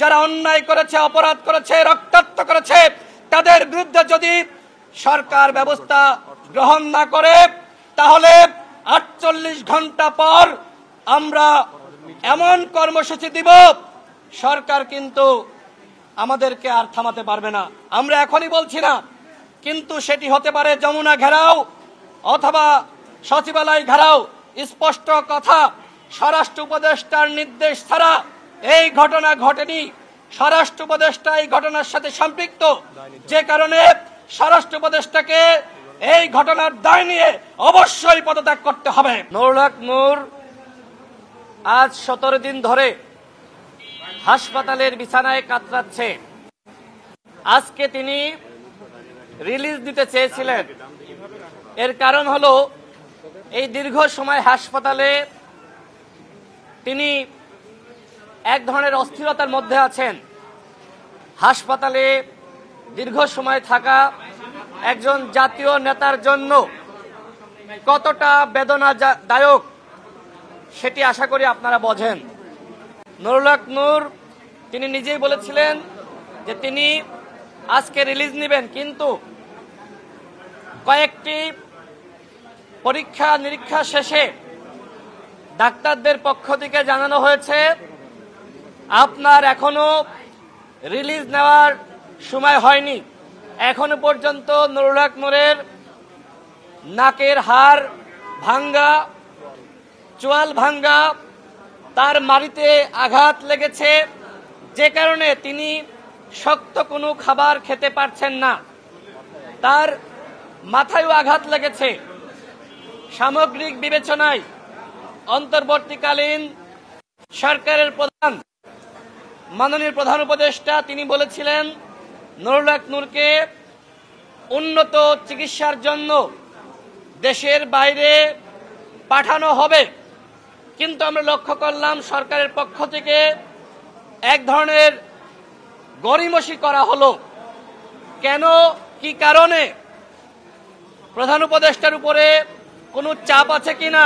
যারা অন্যায় করেছে, অপরাধ করেছে, রক্তাক্ত করেছে, তাদের বিরুদ্ধে যদি সরকার ব্যবস্থা গ্রহণ না করে তাহলে 48 ঘন্টা পর আমরা এমন কর্মসূচি দিব, সরকার কিন্তু আমাদেরকে আর থামাতে পারবে না। আমরা এখনই বলছি না, কিন্তু সেটি হতে পারে যমুনা ঘেরাও অথবা সচিবালয় ঘেরাও। স্পষ্ট কথা, স্বরাষ্ট্র উপদেষ্টার নির্দেশ ছাড়া এই ঘটনা ঘটেনি। স্বরাষ্ট্র উপদেষ্টা এই ঘটনার সাথে সম্পৃক্ত, যে কারণে স্বরাষ্ট্র উপদেষ্টাকে এই ঘটনার দায় নিয়ে অবশ্যই পদত্যাগ করতে হবে। নুরুল হক নূর আজ 17 দিন ধরে হাসপাতালের বিছানায় কাতরাচ্ছে। আজকে তিনি রিলিজ দিতে চেয়েছিলেন। এর কারণ হলো এই দীর্ঘ সময় হাসপাতালে তিনি এক ধরনের অস্থিরতার মধ্যে আছেন। হাসপাতালে দীর্ঘ সময় থাকা একজন জাতীয় নেতার জন্য কতটা বেদনাদায়ক সেটি আশা করি আপনারা বোঝেন। নুরুল হক নূর তিনি নিজেই বলেছিলেন যে তিনি আজকে রিলিজ নেবেন, কিন্তু কয়েকটি পরীক্ষা নিরীক্ষা শেষে ডাক্তারদের পক্ষ থেকে জানানো হয়েছে আপনার এখনো রিলিজ নেওয়ার সময় হয়নি। এখনো পর্যন্ত নুরুল হক নূরের নাকের হাড় ভাঙ্গা, চোয়াল ভাঙ্গা, তার মাড়িতে আঘাত লেগেছে, যে কারণে তিনি শক্ত কোনো খাবার খেতে পারছেন না। তার মাথায়ও আঘাত লেগেছে। সামগ্রিক বিবেচনায় অন্তর্বর্তীকালীন সরকারের প্রধান মাননীয় প্রধান উপদেষ্টা তিনি বলেছিলেন নুরুল হক নূরকে উন্নত চিকিৎসার জন্য দেশের বাইরে পাঠানো হবে। কিন্তু আমরা লক্ষ্য করলাম সরকারের পক্ষ থেকে এক ধরনের গড়িমসি করা হলো। কেন, কি কারণে? প্রধান উপদেষ্টার উপরে কোনো চাপ আছে কিনা,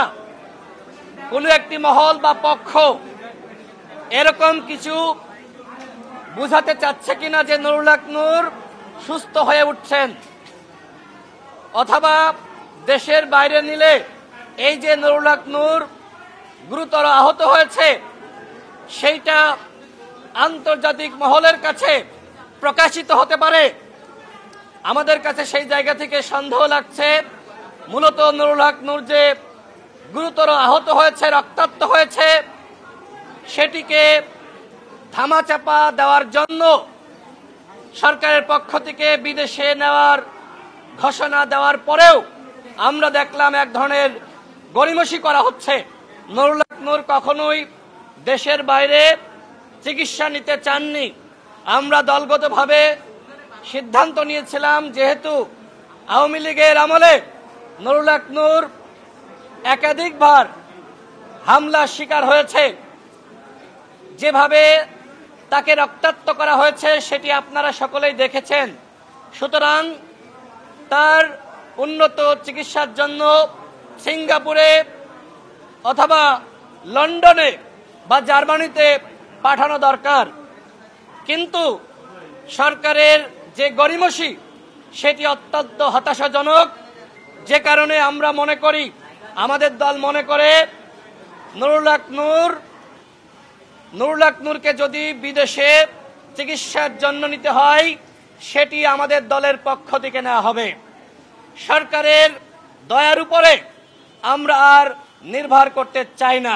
কোনো একটি মহল বা পক্ষ এরকম কিছু বুঝাতে চাচ্ছে কিনা যে নুরুল হক নূর সুস্থ হয়ে উঠছেন, অথবা দেশের বাইরে নিলে এই যে নুরুল হক নূর গুরুতর আহত হয়েছে সেইটা আন্তর্জাতিক মহলের কাছে প্রকাশিত হতে পারে। আমাদের কাছে সেই জায়গা থেকে সন্দেহ লাগছে মূলত নুরুল হক নূর যে গুরুতর আহত হয়েছে, রক্তাক্ত হয়েছে, সেটিকে ধামাচাপা দেওয়ার জন্য সরকারের পক্ষ থেকে বিদেশে নেওয়ার ঘোষণা দেওয়ার পরেও আমরা দেখলাম এক ধরনের গড়িমসি করা হচ্ছে। নুরুল হক নূর কখনোই দেশের বাইরে চিকিৎসা নিতে চাননি। আমরা দলগতভাবে সিদ্ধান্ত নিয়েছিলাম, যেহেতু আওয়ামী লীগের আমলে নুরুল হক নূর একাধিকবার হামলার শিকার হয়েছে, যেভাবে তাকে রক্তাক্ত করা হয়েছে সেটি আপনারা সকলেই দেখেছেন। সুতরাং তার উন্নত চিকিৎসার জন্য সিঙ্গাপুরে অথবা লন্ডনে বা জার্মানিতে পাঠানো দরকার। কিন্তু সরকারের যে গড়িমসি সেটি অত্যন্ত হতাশাজনক, যে কারণে আমরা মনে করি, আমাদের দল মনে করে নুরুল হক নূরকে যদি বিদেশে চিকিৎসার জন্য নিতে হয় সেটি আমাদের দলের পক্ষ থেকে নেওয়া হবে। সরকারের দয়ার উপরে আমরা আর নির্ভর করতে চাই না।